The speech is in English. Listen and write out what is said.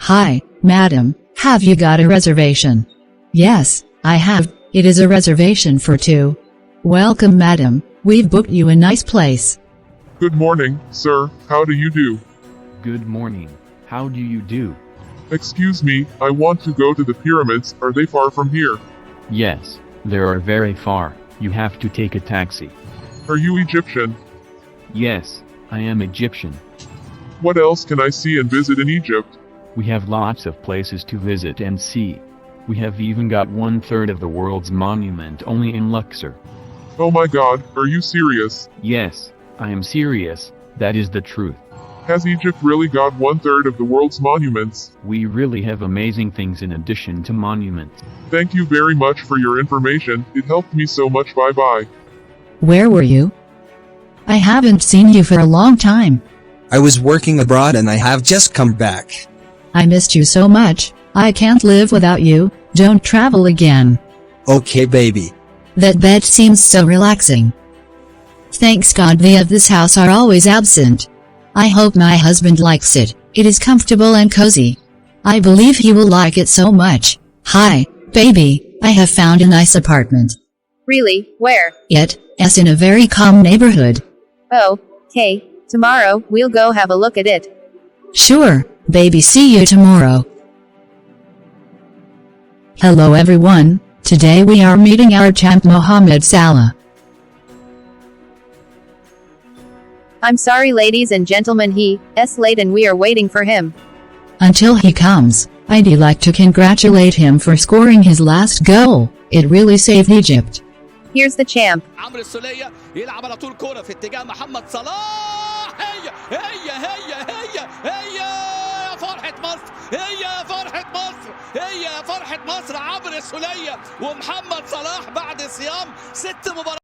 Hi, madam, have you got a reservation? Yes, I have, it is a reservation for two. Welcome madam, we've booked you a nice place. Good morning, sir, how do you do? Good morning. How do you do? Excuse me, I want to go to the pyramids, are they far from here? Yes, they are very far. You have to take a taxi. Are you Egyptian? Yes, I am Egyptian. What else can I see and visit in Egypt? We have lots of places to visit and see. We have even got 1/3 of the world's monument only in Luxor. Oh my god, are you serious? Yes, I am serious, that is the truth. Has Egypt really got 1/3 of the world's monuments? We really have amazing things in addition to monuments. Thank you very much for your information, it helped me so much, bye bye. Where were you? I haven't seen you for a long time. I was working abroad and I have just come back. I missed you so much, I can't live without you, don't travel again. Okay baby. That bed seems so relaxing. Thanks God the of this house are always absent. I hope my husband likes it, it is comfortable and cozy. I believe he will like it so much. Hi, baby, I have found a nice apartment. Really? Where? It's in a very calm neighborhood. Oh, okay. Tomorrow, we'll go have a look at it. Sure, baby, see you tomorrow. Hello everyone, today we are meeting our champ Mohammed Salah. I'm sorry ladies and gentlemen, he's late and we are waiting for him. Until he comes, I'd like to congratulate him for scoring his last goal. It really saved Egypt. Here's the champ. عمرو السولية يلعب على طول كرة في اتجاه محمد صلاح. هي يا فرحة مصر، هي يا فرحة مصر، هي يا فرحة مصر. عمرو السولية ومحمد صلاح بعد صيام 6 مباريات.